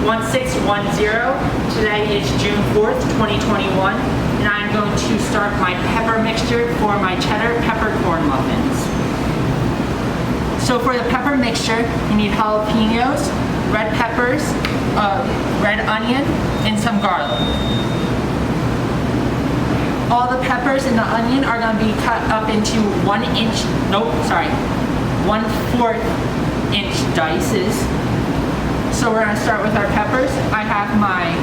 1610. Today is June 4th, 2021, and I'm going to start my pepper mixture for my cheddar peppercorn muffins. So for the pepper mixture, you need jalapenos, red peppers, red onion, and some garlic. All the peppers and the onion are going to be cut up into 1/4 inch dices. So we're going to start with our peppers. I have my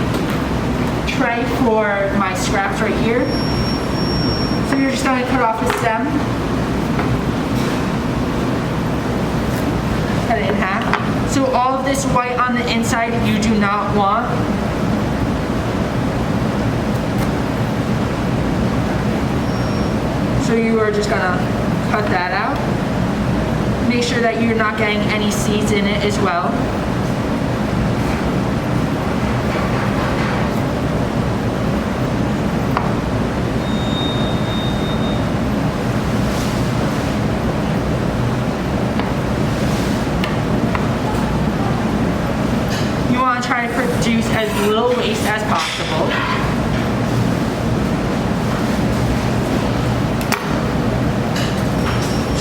tray for my scraps right here. So you're just going to cut off the stem. Cut it in half. So all of this white on the inside you do not want. So you are just gonna cut that out. Make sure that you're not getting any seeds in it as well. You want to try to produce as little waste as possible.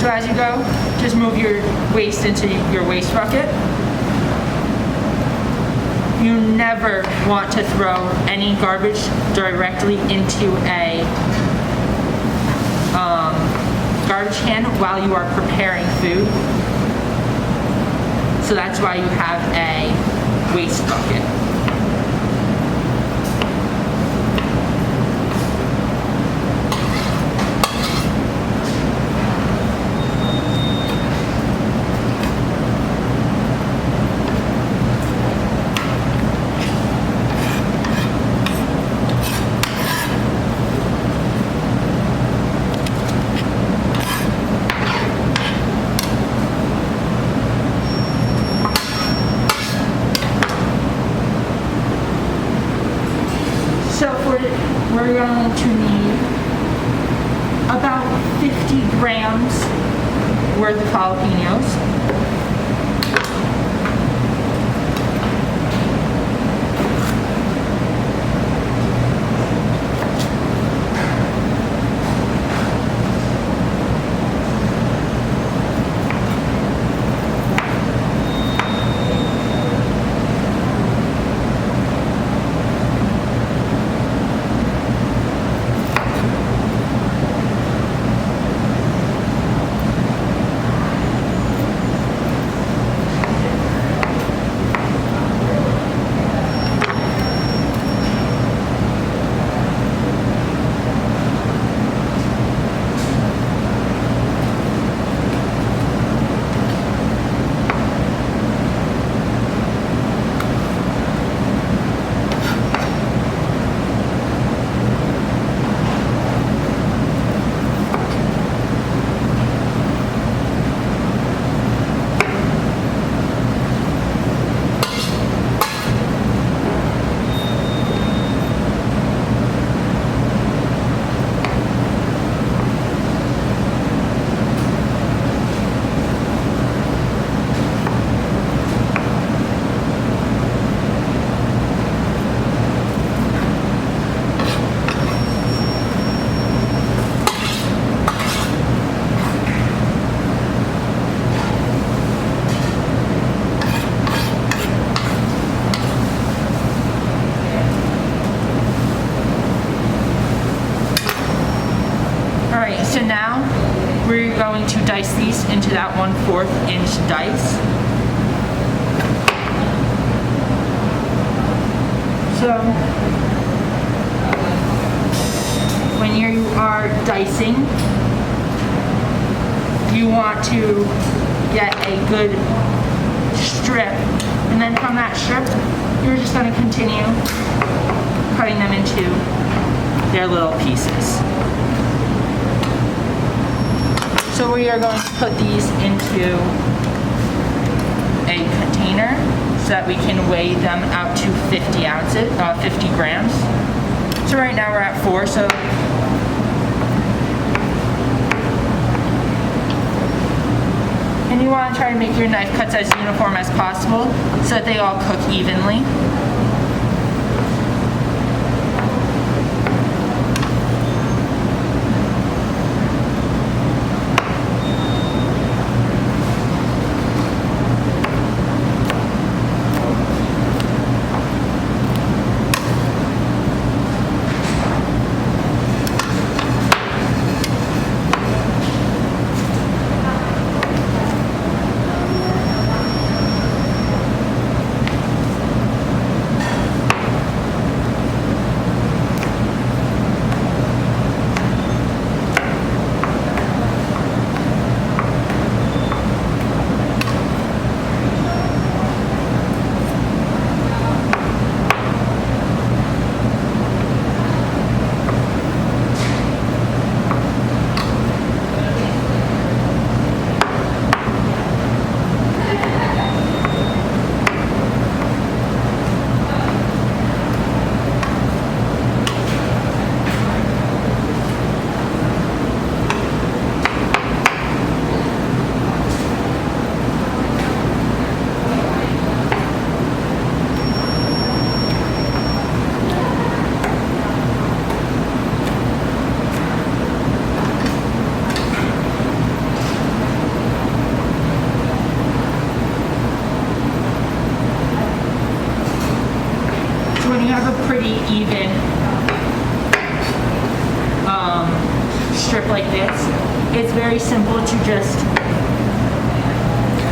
So as you go, just move your waste into your waste bucket. You never want to throw any garbage directly into a garbage can while you are preparing food. So that's why you have a waste bucket. We're going to need about 50 grams worth of jalapenos. So now we're going to dice these into that 1/4 inch dice. So when you are dicing, you want to get a good strip, and then from that strip you're just going to continue cutting them into their little pieces. So we are going to put these into a container so that we can weigh them out to 50 grams. So right now we're at 4, so And you want to try to make your knife cuts as uniform as possible so that they all cook evenly. Pretty even strip like this, it's very simple to just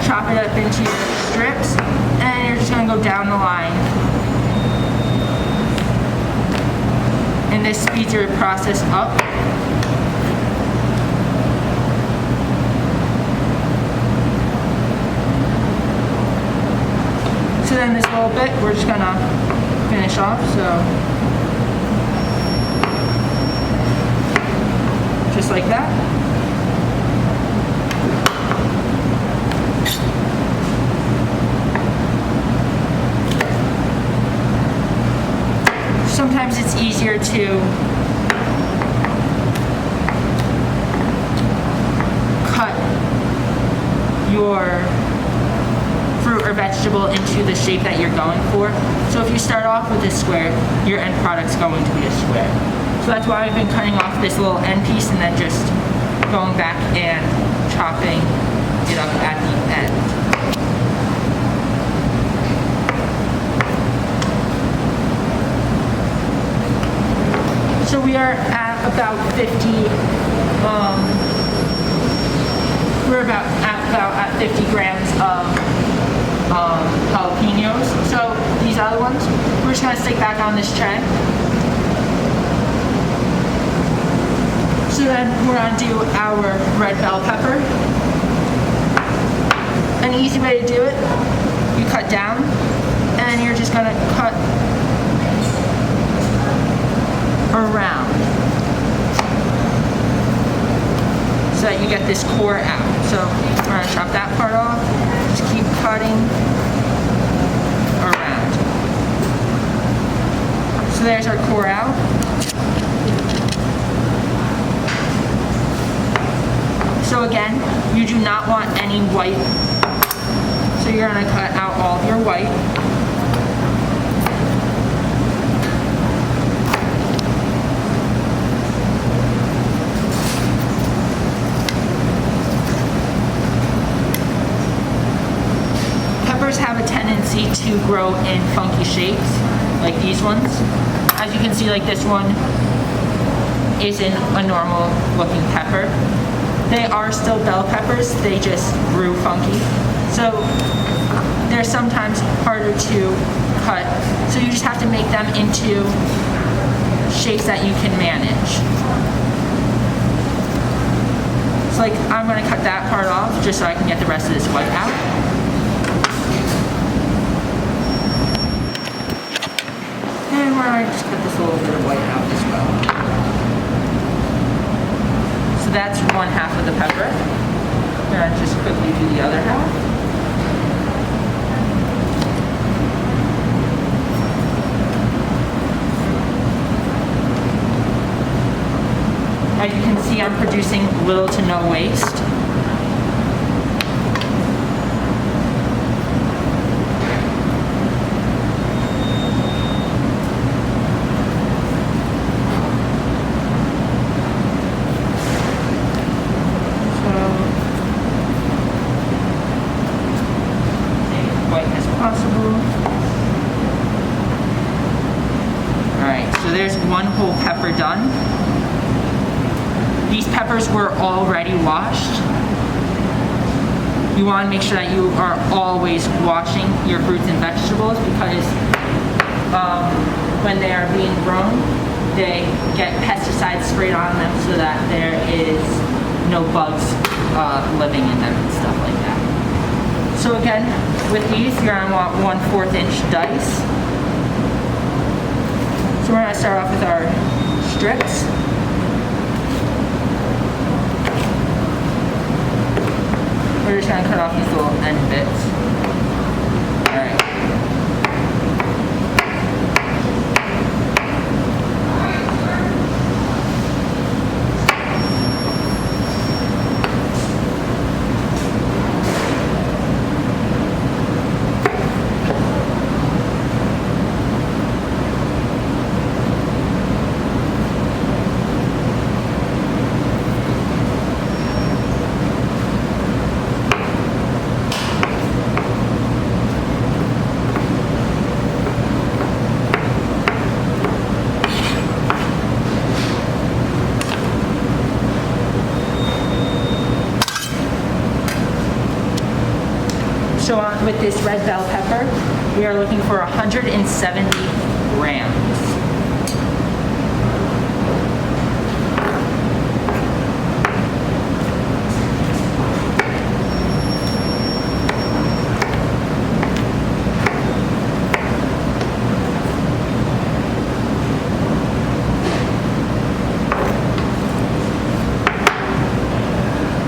chop it up into your strips, and you're just going to go down the line. And this speeds your process up. So then this little bit, we're just going to finish off, so just like that. Sometimes it's easier to cut your fruit or vegetable into the shape that you're going for. So if you start off with a square, your end product's going to be a square. So that's why I've been cutting off this little end piece and then just going back and chopping it up at the end. So we are at about 50, we're about at 50 grams of jalapenos. So these other ones, we're just gonna stick back on this tray. So then we're gonna do our red bell pepper. An easy way to do it, you cut down, and you're just gonna cut around so that you get this core out. So we're gonna chop that part off, just keep cutting around. So there's our core out. So again, you do not want any white. So you're gonna cut out all of your white. Peppers have a tendency to grow in funky shapes, like these ones. As you can see, like this one isn't a normal looking pepper. They are still bell peppers, they just grew funky. So they're sometimes harder to cut. So you just have to make them into shapes that you can manage. So like I'm gonna cut that part off just so I can get the rest of this white out. And we're gonna just cut this little bit of white out as well. So that's one half of the pepper. I'm gonna just quickly do the other half. As you can see, I'm producing little to no waste. one whole pepper done. These peppers were already washed. You want to make sure that you are always washing your fruits and vegetables because when they are being grown, they get pesticides sprayed on them so that there is no bugs living in them and stuff like that. So again, with these, you're going to want 1/4 inch dice. So we're going to start off with our strips. We're just going to cut off these little end bits. Alright. So with this red bell pepper, we are looking for 170 grams.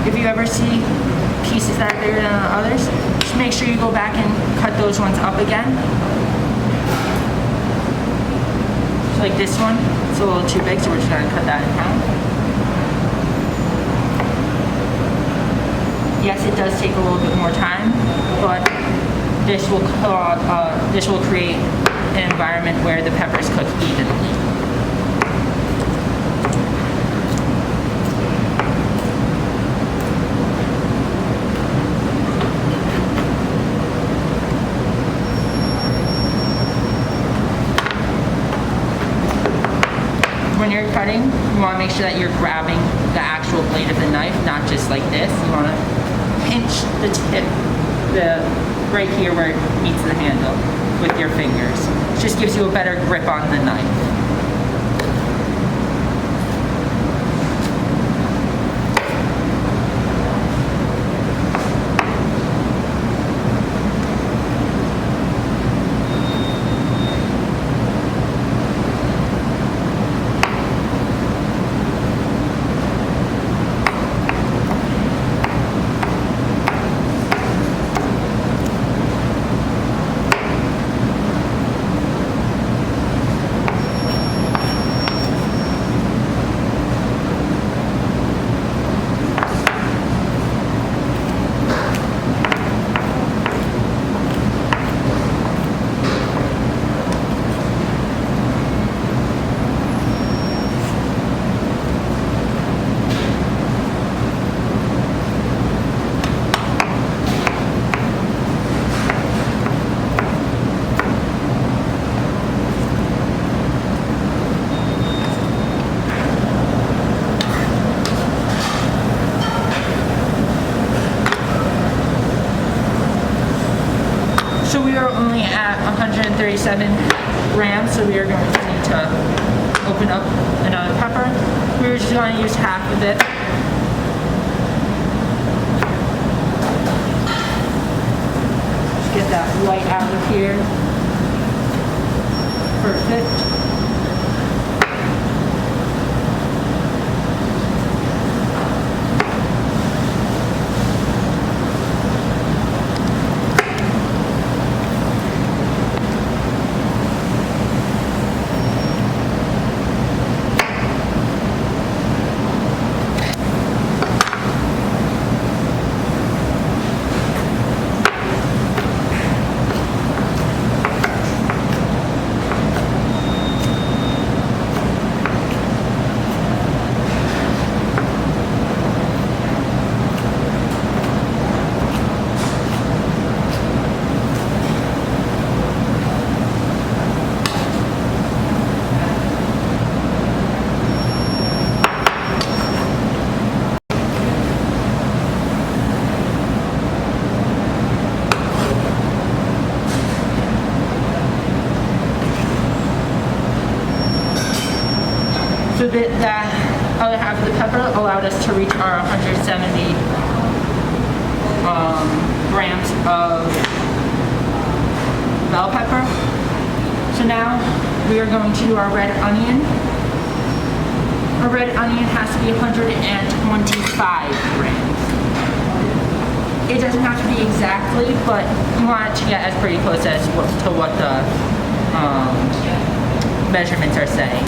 If you ever see pieces that are bigger than others, just make sure you go back and cut those ones up again. So like this one, it's a little too big, so we're just gonna cut that in half. Yes, it does take a little bit more time, but this will create an environment where the peppers cook evenly. When you're cutting, you want to make sure that you're grabbing the actual blade of the knife, not just like this. You want to pinch the tip, right here where it meets the handle with your fingers. It just gives you a better grip on the knife. So we are only at 137 grams, so we are going to need to open up another pepper. We're just going to use half of it. Just get that white out of here. Perfect. bit that I would have the pepper allowed us to reach our 170 grams of bell pepper. So now we are going to do our red onion. Our red onion has to be 125 grams. It doesn't have to be exactly, but you want it to get as pretty close as to what the measurements are saying.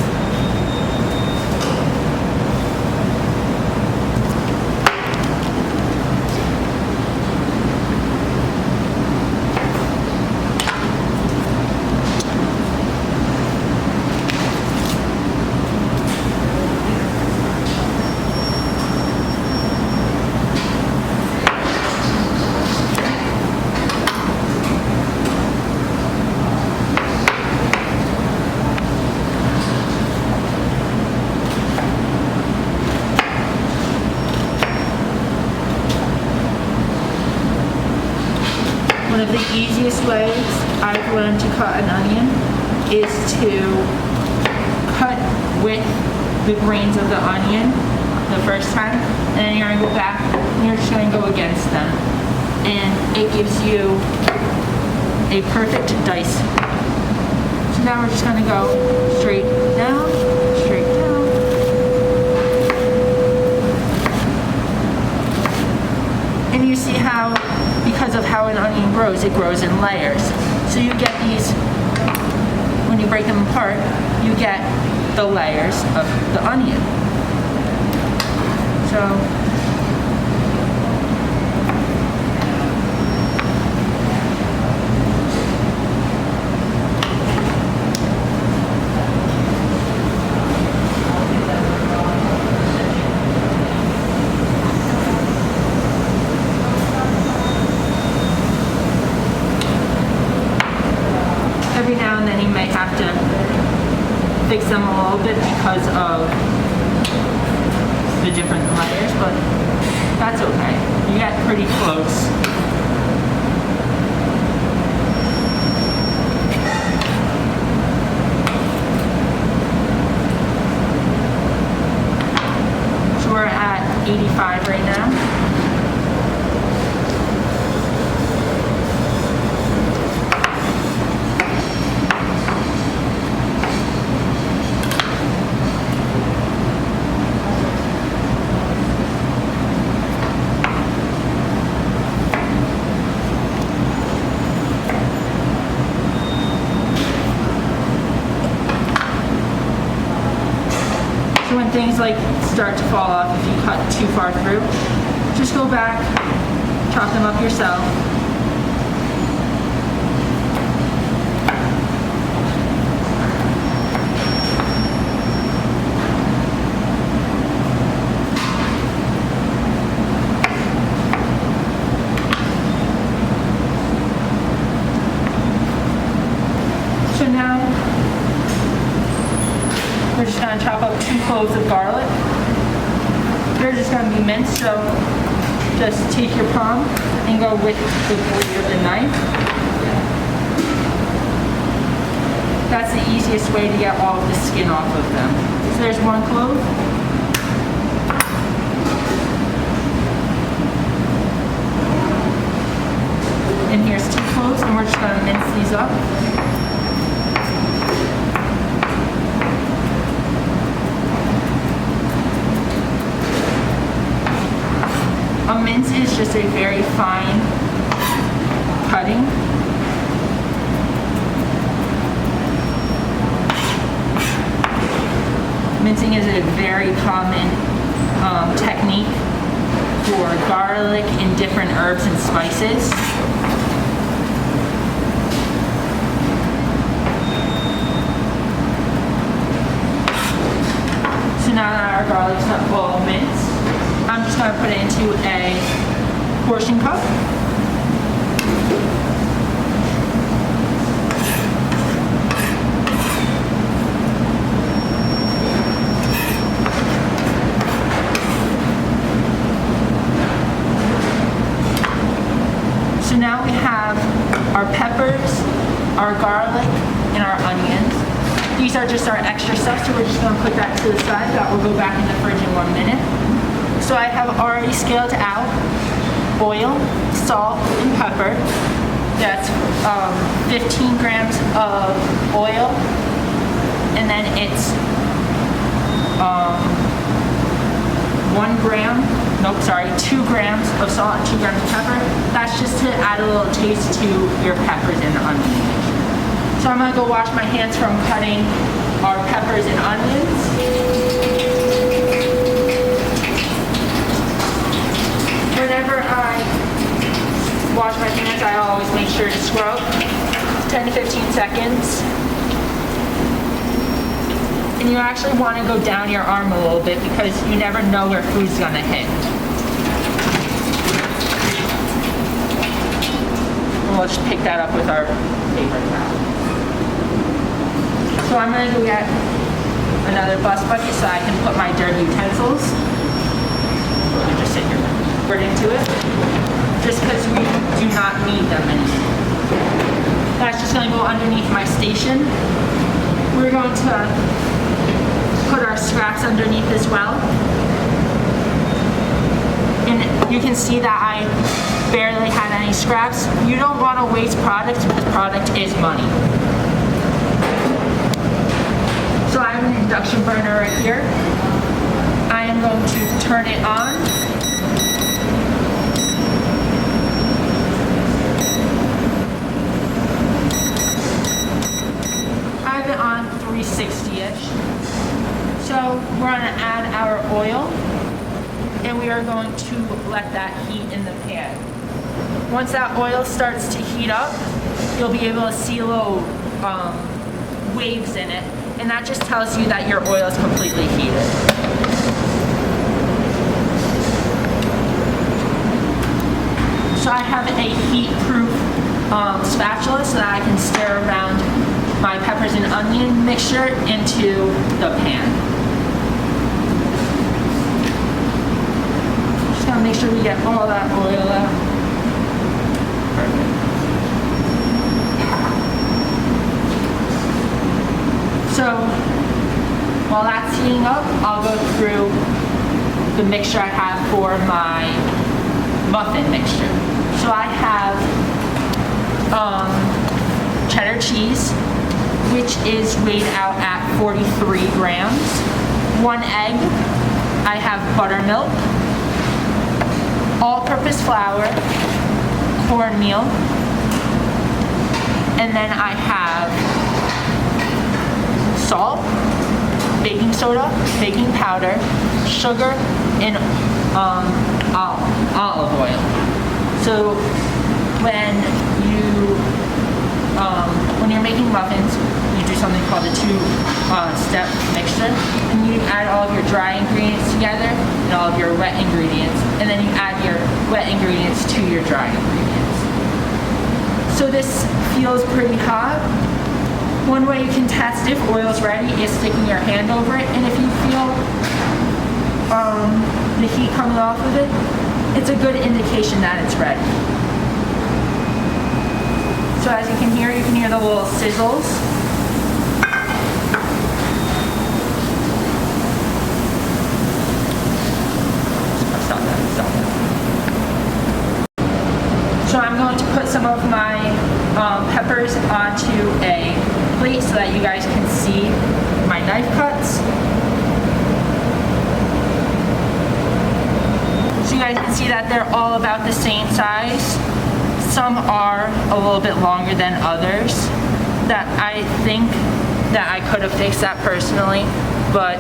One of the easiest ways I've learned to cut an onion is to cut with the grains of the onion the first time, and then you're going to go back and you're just going to go against them. And it gives you a perfect dice. So now we're just going to go straight down, straight down. And you see how, because of how an onion grows, it grows in layers. So you get these, when you break them apart, you get the layers of the onion. So every now and then you may have to fix them a little bit because of the different layers, but that's okay. You get pretty close. So we're at 85 right now. So when things like start to fall off, if you cut too far through, just go back, chop them up yourself. So now we're just going to chop up 2 cloves of garlic. They're just going to be minced, so just take your palm and go with the blade of the knife. That's the easiest way to get all of the skin off of them. So there's 1 clove. And here's 2 cloves, and we're just going to mince these up. A mince is just a very fine cutting. Mincing is a very common technique for garlic and different herbs and spices. So now that our garlic's not all minced, I'm just going to put it into a portion cup. So now we have our peppers, our garlic, and our onions. These are just our extra stuff, so we're just gonna put that to the side. That will go back in the fridge in 1 minute. So I have already scaled out oil, salt, and pepper. That's 15 grams of oil, and then it's 2 grams of salt and 2 grams of pepper. That's just to add a little taste to your peppers and onions. So I'm gonna go wash my hands from cutting our peppers and onions. Whenever I wash my hands, I always make sure to scrub 10 to 15 seconds. And you actually want to go down your arm a little bit because you never know where food's gonna hit. And we'll just pick that up with our paper towel. So I'm gonna go get another bus bucket so I can put my dirty utensils. We'll just sit here right into it, just because we do not need them anymore. That's just gonna go underneath my station. We're going to put our scraps underneath as well. And you can see that I barely had any scraps. You don't want to waste product because product is money. So I have an induction burner right here. I am going to turn it on. I have it on 360-ish. So we're going to add our oil, and we are going to let that heat in the pan. Once that oil starts to heat up, you'll be able to see little waves in it, and that just tells you that your oil is completely heated. So I have a heat-proof spatula so that I can stir around my peppers and onion mixture into the pan. Make sure we get all that oil out. Perfect. So while that's heating up, I'll go through the mixture I have for my muffin mixture. So I have cheddar cheese, which is weighed out at 43 grams. 1 egg. I have buttermilk, all-purpose flour, cornmeal, and then I have salt, baking soda, baking powder, sugar, and olive oil. So when you're making muffins, you do something called a two-step mixture, and you add all of your dry ingredients together and all of your wet ingredients, and then you add your wet ingredients to your dry ingredients. So this feels pretty hot. One way you can test if oil's ready is sticking your hand over it, and if you feel the heat coming off of it, it's a good indication that it's ready. So as you can hear the little sizzles. Stop that. So I'm going to put some of my peppers onto a plate so that you guys can see my knife cuts. So you guys can see that they're all about the same size. Some are a little bit longer than others. That I think that I could have fixed that personally, but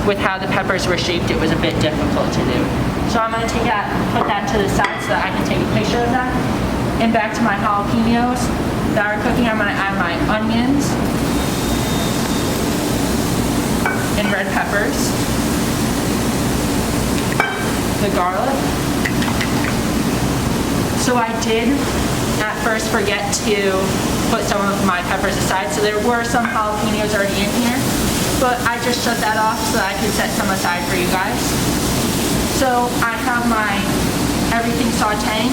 with how the peppers were shaped, it was a bit difficult to do. So I'm going to put that to the side so that I can take a picture of that. And back to my jalapenos that are cooking, I'm going to add my onions and red peppers, the garlic. So I did at first forget to put some of my peppers aside, so there were some jalapenos already in here, but I just shut that off so that I could set some aside for you guys. So I have my everything sauteing.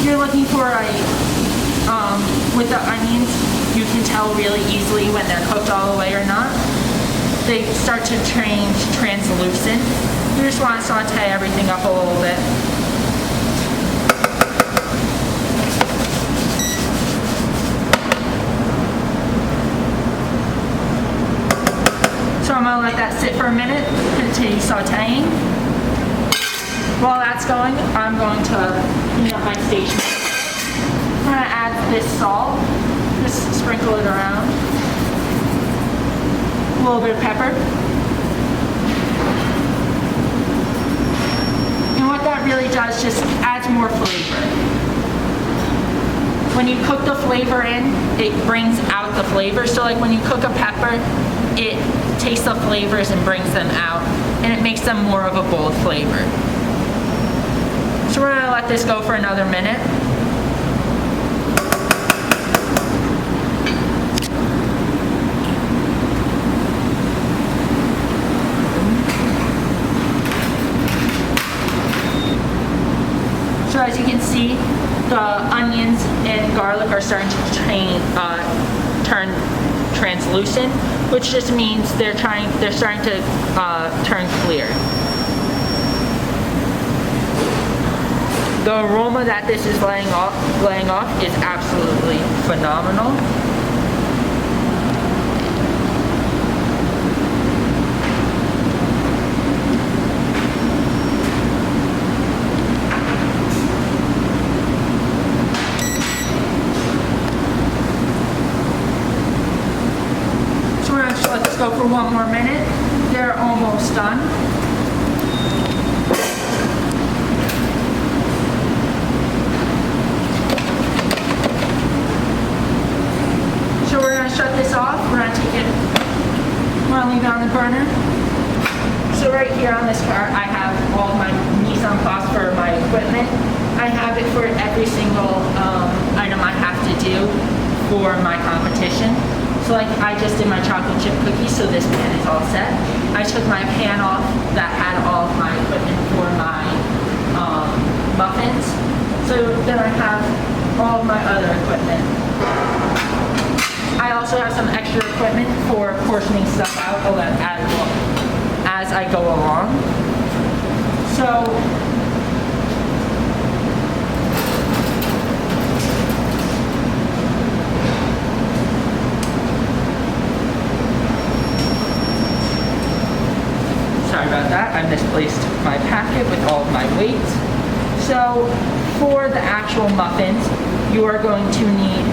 You're looking for a, with the onions, you can tell really easily when they're cooked all the way or not. They start to change translucent. You just want to saute everything up a little bit. So I'm going to let that sit for a minute, continue sauteing. While that's going, I'm going to clean up my station. I'm going to add this salt, just sprinkle it around. A little bit of pepper. And what that really does, just adds more flavor. When you cook the flavor in, it brings out the flavor. So like when you cook a pepper, it tastes the flavors and brings them out, and it makes them more of a bold flavor. So we're gonna let this go for another minute. So as you can see, the onions and garlic are starting to turn translucent, which just means they're starting to turn clear. The aroma that this is laying off is absolutely phenomenal. Let's go for one more minute. They're almost done. So we're going to shut this off. We're going to leave it on the burner. So right here on this cart, I have all my mise en place for my equipment. I have it for every single item I have to do for my competition. So like I just did my chocolate chip cookies, so this pan is all set. I took my pan off that had all of my equipment for my muffins. So then I have all of my other equipment. I also have some extra equipment for portioning stuff out as I go along. So sorry about that, I misplaced my packet with all of my weights. So for the actual muffins, you are going to need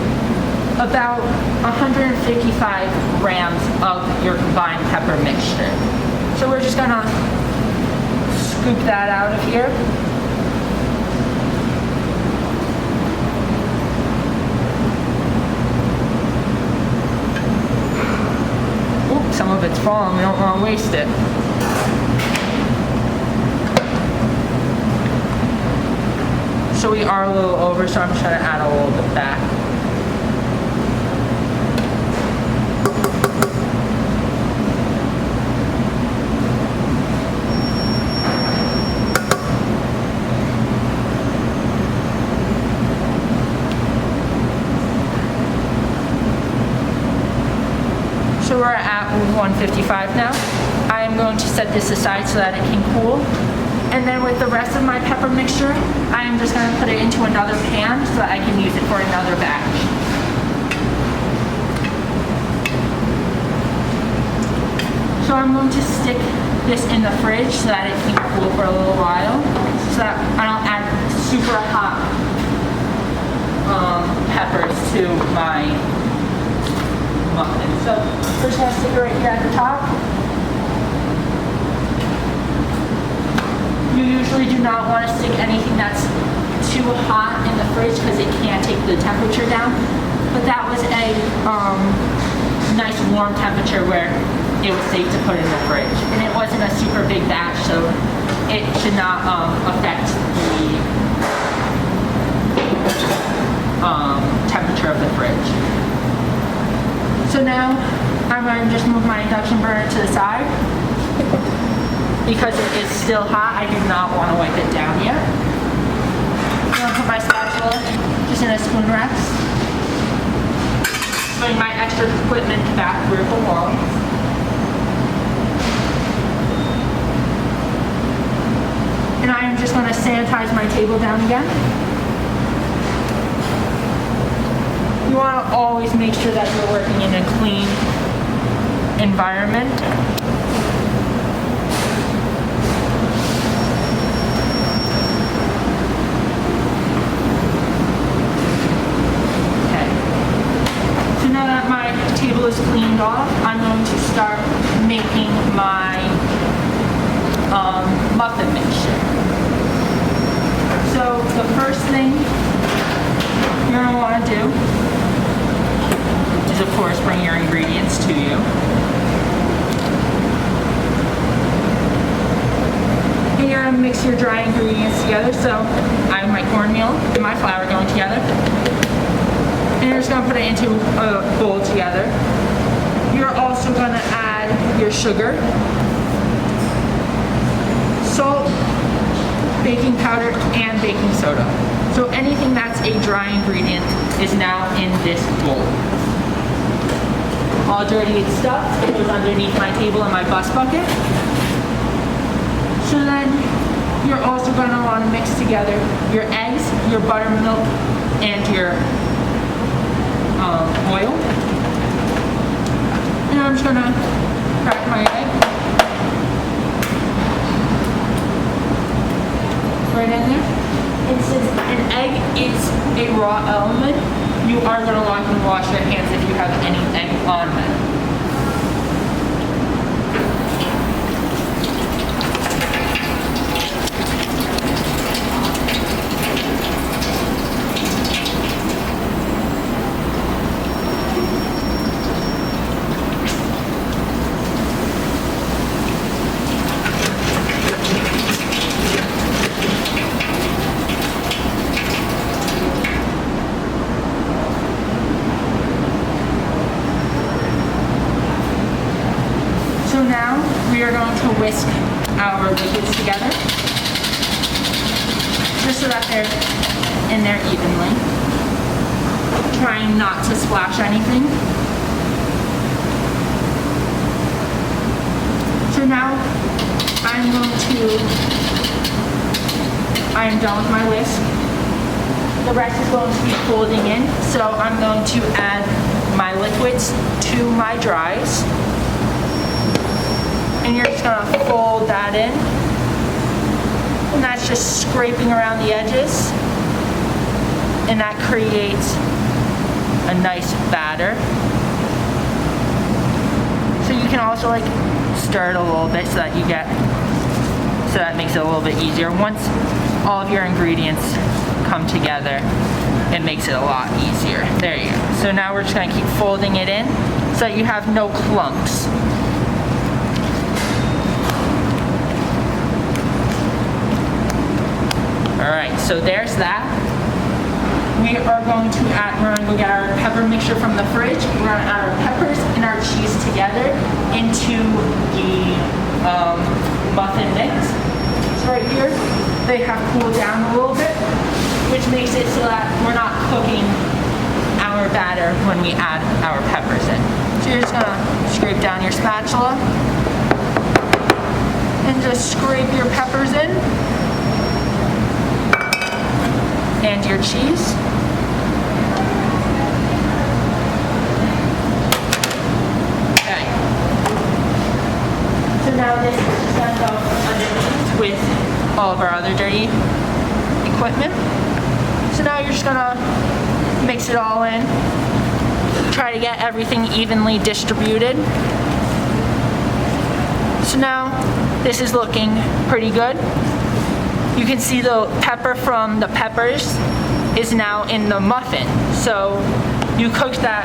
about 155 grams of your combined pepper mixture. So we're just gonna scoop that out of here. Oops, some of it's falling, we don't want to waste it. So we are a little over, so I'm just going to add a little bit back. So we're at 155 now. I am going to set this aside so that it can cool. And then with the rest of my pepper mixture, I am just going to put it into another pan so that I can use it for another batch. So I'm going to stick this in the fridge so that it can cool for a little while, so that I don't add super hot peppers to my muffin. So we're just going to stick it right here at the top. You usually do not want to stick anything that's too hot in the fridge because it can't take the temperature down. But that was a nice warm temperature where it was safe to put in the fridge. And it wasn't a super big batch, so it should not affect the temperature of the fridge. So now I'm going to just move my induction burner to the side. Because it is still hot, I do not want to wipe it down yet. I'm going to put my spatula just in a spoon rest. showing my extra equipment back where it belongs. And I am just going to sanitize my table down again. You want to always make sure that you're working in a clean environment. Okay. So now that my table is cleaned off, I'm going to start making my muffin mixture. So the first thing you're going to want to do is, of course, bring your ingredients to you. And you're going to mix your dry ingredients together. So I have my cornmeal and my flour going together. And you're just going to put it into a bowl together. You're also going to add your sugar, salt, baking powder, and baking soda. So anything that's a dry ingredient is now in this bowl. All dirty stuff goes underneath my table in my bus bucket. So then you're also going to want to mix together your eggs, your buttermilk, and your oil. And I'm just going to crack my egg right in there. And since an egg is a raw element, you are going to want to wash your hands if you have any egg on them. So now we are going to whisk our liquids together, just so that they're in there evenly. Trying not to splash anything. So now I am done with my whisk. The rest is going to be folding in, so I'm going to add my liquids to my dries. And you're just going to fold that in. And that's just scraping around the edges. And that creates a nice batter. So you can also like stir it a little bit so that makes it a little bit easier. Once all of your ingredients come together, it makes it a lot easier. There you go. So now we're just going to keep folding it in so that you have no clumps. Alright, so there's that. We are going to get our pepper mixture from the fridge. We're going to add our peppers and our cheese together into the muffin mix. So right here, they have cooled down a little bit, which makes it so that we're not cooking our batter when we add our peppers in. So you're just going to scrape down your spatula and just scrape your peppers in. And your cheese. Okay. So now this is just going to go underneath with all of our other dirty equipment. So now you're just going to mix it all in. Try to get everything evenly distributed. So now this is looking pretty good. You can see the pepper from the peppers is now in the muffin. So you cook the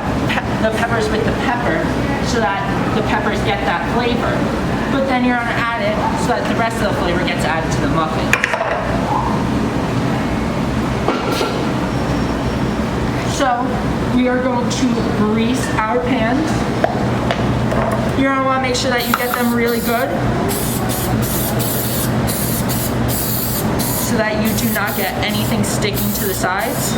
peppers with the pepper so that the peppers get that flavor. But then you're going to add it so that the rest of the flavor gets added to the muffin. So we are going to grease our pans. You're going to want to make sure that you get them really good, so that you do not get anything sticking to the sides.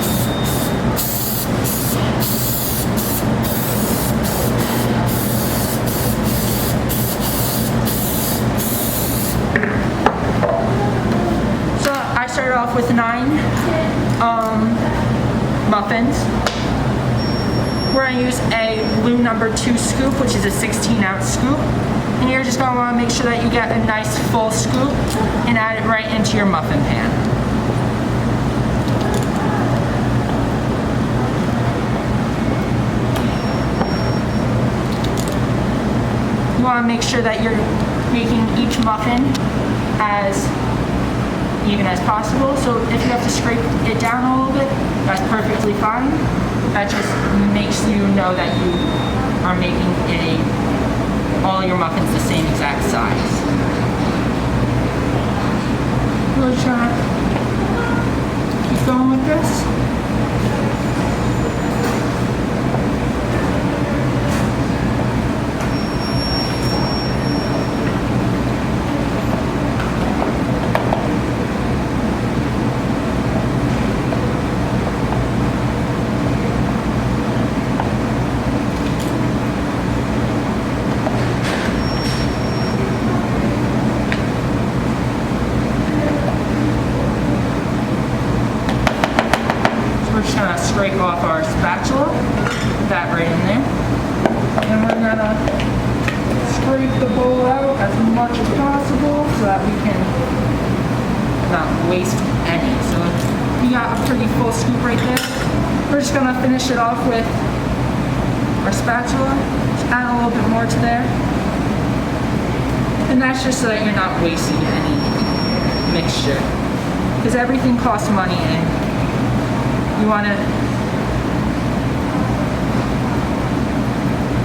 gonna use a blue #2 scoop, which is a 16-ounce scoop. And you're just gonna wanna make sure that you get a nice full scoop and add it right into your muffin pan. You wanna make sure that you're making each muffin as even as possible. So if you have to scrape it down a little bit, that's perfectly fine. That just makes you know that you are making all your muffins the same exact size. We're just gonna keep going with this. Scrape off our spatula, put that right in there, and we're gonna scrape the bowl out as much as possible so that we can not waste any. So we got a pretty full scoop right there. We're just gonna finish it off with our spatula, just add a little bit more to there, and that's just so that you're not wasting any mixture, because everything costs money and you want to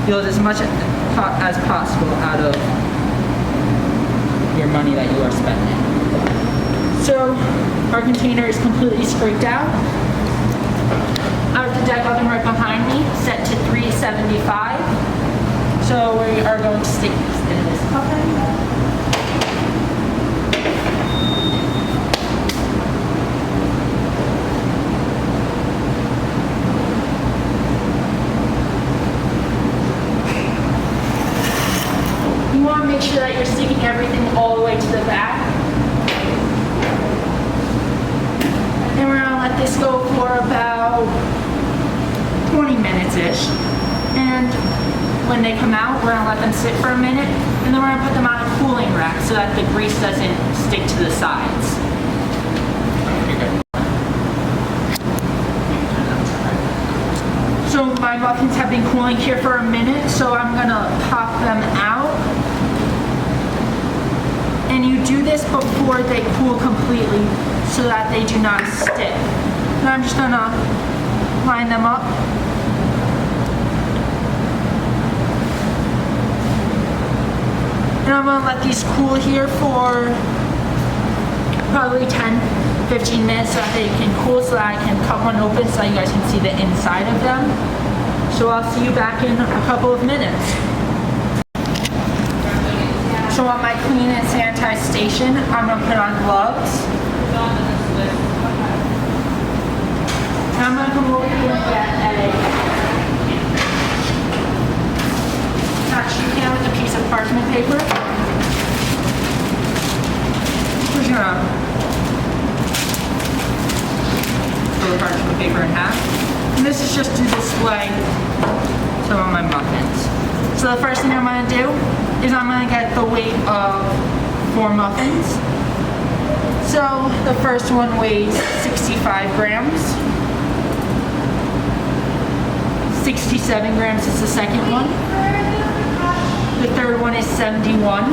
build as much as possible out of your money that you are spending. So our container is completely scraped out. I have the deck oven right behind me, set to 375. So we are going to stick this in this oven. Make sure that you're sticking everything all the way to the back. And we're gonna let this go for about 20 minutes-ish. And when they come out, we're gonna let them sit for a minute, and then we're gonna put them on a cooling rack so that the grease doesn't stick to the sides. So my muffins have been cooling here for a minute, so I'm gonna pop them out. And you do this before they cool completely so that they do not stick. And I'm just gonna line them up. And I'm gonna let these cool here for probably 10-15 minutes so that they can cool, so that I can cut one open so that you guys can see the inside of them. So I'll see you back in a couple of minutes. So on my clean and sanitize station, I'm gonna put on gloves. And I'm gonna come over here and get a sheet pan with a piece of parchment paper. We're just gonna fold the parchment paper in half. And this is just to display some of my muffins. So the first thing I'm gonna do is I'm gonna get the weight of 4 muffins. So the first one weighs 65 grams. 67 grams is the second one. The third one is 71.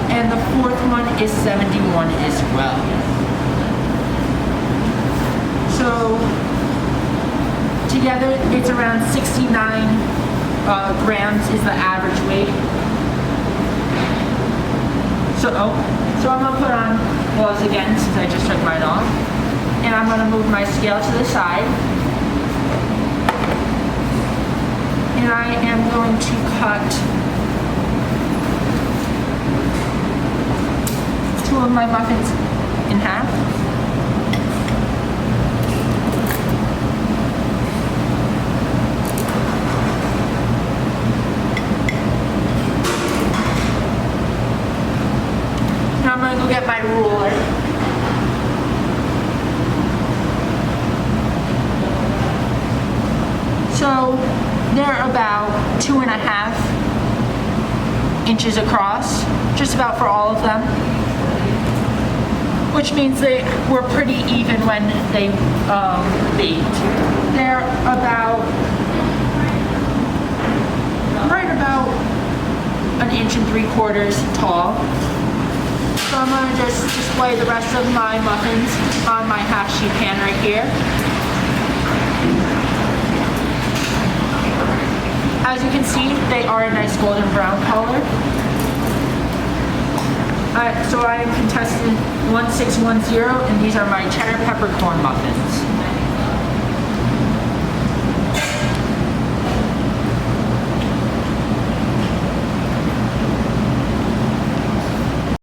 And the fourth one is 71 as well. So together it's around 69 grams is the average weight. So I'm gonna put on gloves again since I just took mine off. And I'm gonna move my scale to the side. And I am going to cut 2 of my muffins in half. Now I'm going to go get my ruler. They're about 2.5 inches across, just about for all of them, which means they were pretty even when they baked. They're right about 1 3/4 inches tall. So I'm going to just display the rest of my muffins on my half sheet pan right here. As you can see, they are a nice golden brown color. So I am contestant 1610, and these are my cheddar peppercorn muffins.